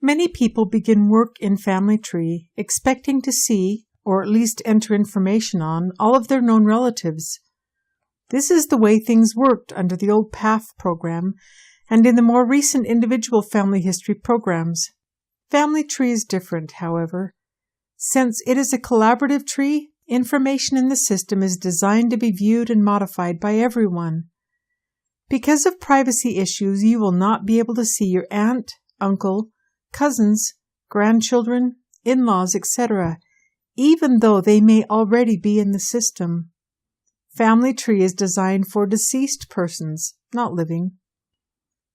Many people begin work in Family Tree expecting to see, or at least enter information on, all of their known relatives. This is the way things worked under the old PAF program and in the more recent individual family history programs. Family Tree is different, however. Since it is a collaborative tree, information in the system is designed to be viewed and modified by everyone. Because of privacy issues, you will not be able to see your aunt, uncle, cousins, grandchildren, in-laws, etc., even though they may already be in the system. Family Tree is designed for deceased persons, not living.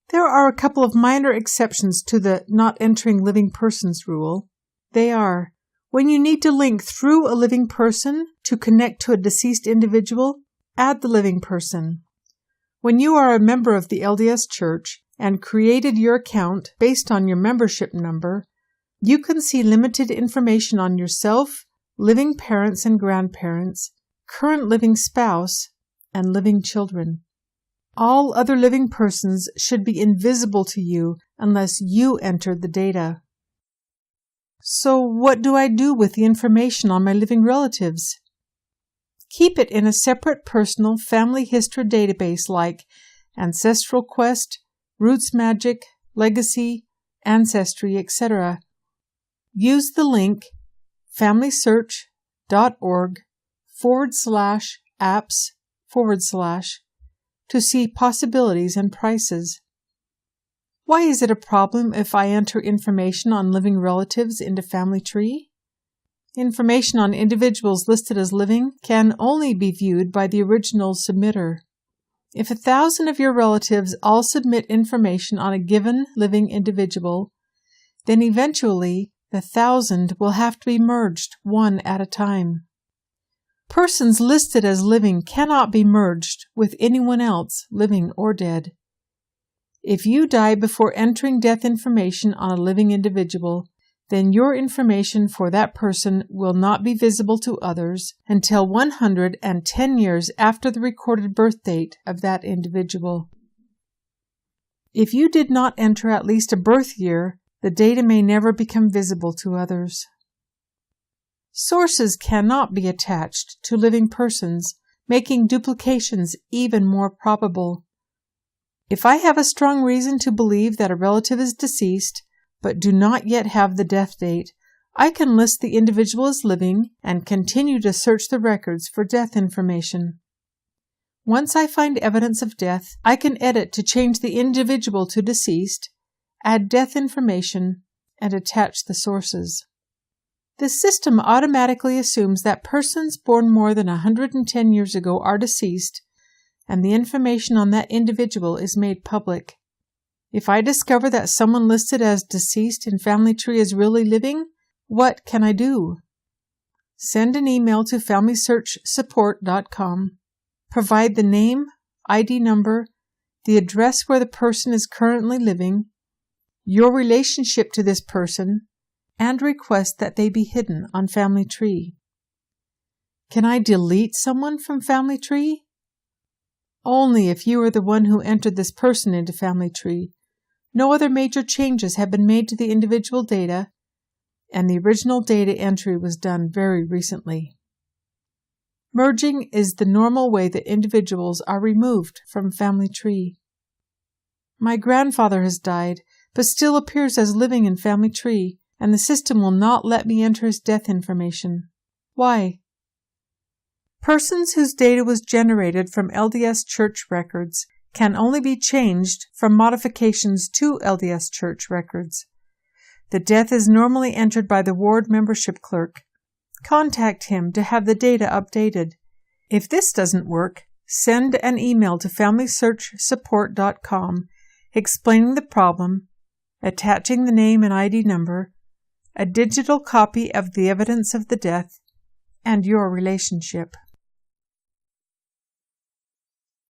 There are a couple of minor exceptions to the not entering living persons rule. They are, when you need to link through a living person to connect to a deceased individual, add the living person. When you are a member of the LDS Church and created your account based on your membership number, you can see limited information on yourself, living parents and grandparents, current living spouse, and living children. All other living persons should be invisible to you unless you entered the data. So what do I do with the information on my living relatives? Keep it in a separate personal family history database like Ancestral Quest, Roots Magic, Legacy, Ancestry, etc. Use the link familysearch.org/apps/ to see possibilities and prices. Why is it a problem if I enter information on living relatives into Family Tree? Information on individuals listed as living can only be viewed by the original submitter. If 1,000 of your relatives all submit information on a given living individual, then eventually the 1,000 will have to be merged one at a time. Persons listed as living cannot be merged with anyone else, living or dead. If you die before entering death information on a living individual, then your information for that person will not be visible to others until 110 years after the recorded birth date of that individual. If you did not enter at least a birth year, the data may never become visible to others. Sources cannot be attached to living persons, making duplications even more probable. If I have a strong reason to believe that a relative is deceased, but do not yet have the death date, I can list the individual as living and continue to search the records for death information. Once I find evidence of death, I can edit to change the individual to deceased, add death information, and attach the sources. The system automatically assumes that persons born more than 110 years ago are deceased, and the information on that individual is made public. If I discover that someone listed as deceased in Family Tree is really living, what can I do? Send an email to FamilySearchSupport.com. Provide the name, ID number, the address where the person is currently living, your relationship to this person, and request that they be hidden on Family Tree. Can I delete someone from Family Tree? Only if you are the one who entered this person into Family Tree. No other major changes have been made to the individual data, and the original data entry was done very recently. Merging is the normal way that individuals are removed from Family Tree. My grandfather has died, but still appears as living in Family Tree, and the system will not let me enter his death information. Why? Persons whose data was generated from LDS Church records can only be changed from modifications to LDS Church records. The death is normally entered by the ward membership clerk. Contact him to have the data updated. If this doesn't work, send an email to FamilySearchSupport.com explaining the problem, attaching the name and ID number, a digital copy of the evidence of the death, and your relationship.